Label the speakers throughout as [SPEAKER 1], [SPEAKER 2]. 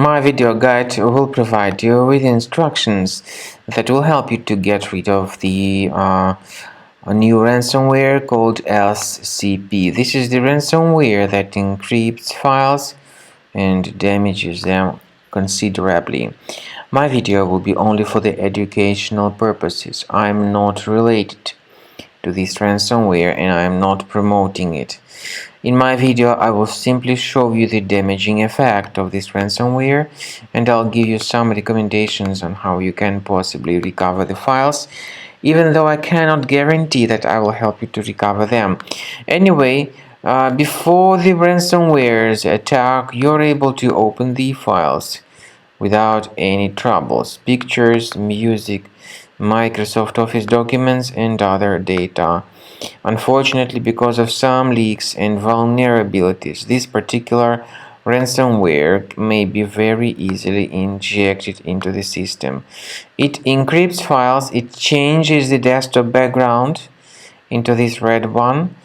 [SPEAKER 1] My video guide will provide you with instructions that will help you to get rid of the a new ransomware called SCP. This is the ransomware that encrypts files and damages them considerably. My video will be only for the educational purposes. I'm not related to this ransomware and I am not promoting it. In my video, I will simply show you the damaging effect of this ransomware, and I'll give you some recommendations on how you can possibly recover the files, even though I cannot guarantee that I will help you to recover them. Anyway, before the ransomware's attack, you're able to open the files without any troubles. Pictures, music, Microsoft Office documents, and other data. Unfortunately, because of some leaks and vulnerabilities, this particular ransomware may be very easily injected into the system. It encrypts files, it changes the desktop background into this red one,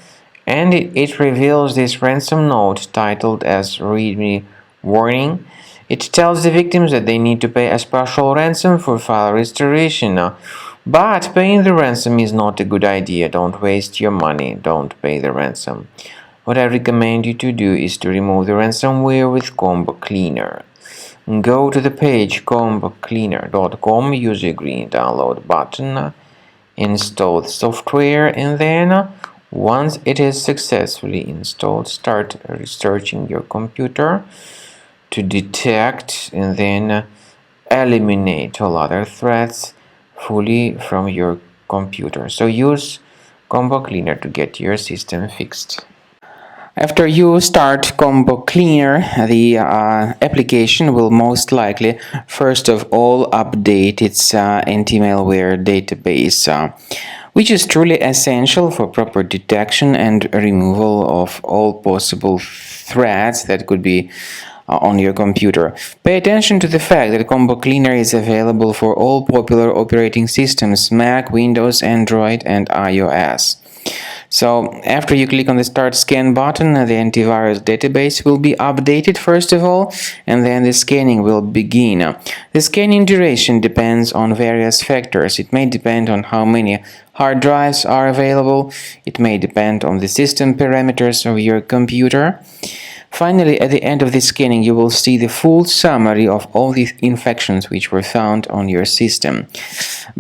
[SPEAKER 1] and it reveals this ransom note titled as README warning. It tells the victims that they need to pay a special ransom for file restoration. But paying the ransom is not a good idea. Don't waste your money. Don't pay the ransom. What I recommend you to do is to remove the ransomware with Combo Cleaner. Go to the page combocleaner.com, use the green download button, install the software, and then once it is successfully installed, start researching your computer to detect and then eliminate all other threats fully from your computer. So use Combo Cleaner to get your system fixed. After you start Combo Cleaner, the application will most likely first of all update its anti-malware database, which is truly essential for proper detection and removal of all possible threats that could be on your computer. Pay attention to the fact that Combo Cleaner is available for all popular operating systems: Mac, Windows, Android, and iOS. So after you click on the Start Scan button, the antivirus database will be updated first of all, and then the scanning will begin. The scanning duration depends on various factors. It may depend on how many hard drives are available. It may depend on the system parameters of your computer. Finally, at the end of the scanning, you will see the full summary of all the infections which were found on your system.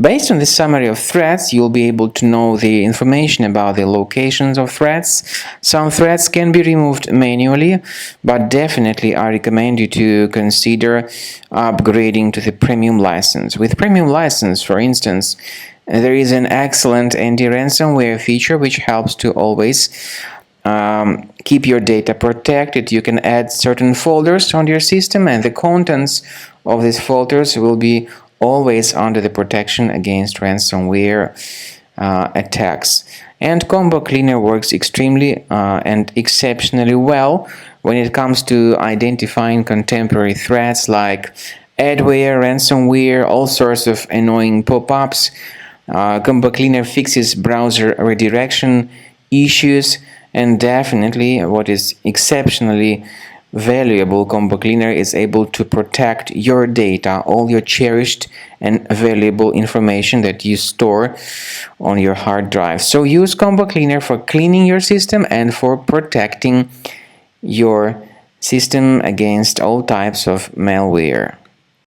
[SPEAKER 1] Based on the summary of threats, you'll be able to know the information about the locations of threats. Some threats can be removed manually, but definitely I recommend you to consider upgrading to the premium license. With premium license, for instance, there is an excellent anti-ransomware feature which helps to always keep your data protected. You can add certain folders on your system, and the contents of these folders will be always under the protection against ransomware attacks. And Combo Cleaner works extremely and exceptionally well when it comes to identifying contemporary threats like adware, ransomware, all sorts of annoying pop-ups. Combo Cleaner fixes browser redirection issues. And definitely, what is exceptionally valuable, Combo Cleaner is able to protect your data, all your cherished and valuable information that you store on your hard drive. So use Combo Cleaner for cleaning your system and for protecting your system against all types of malware.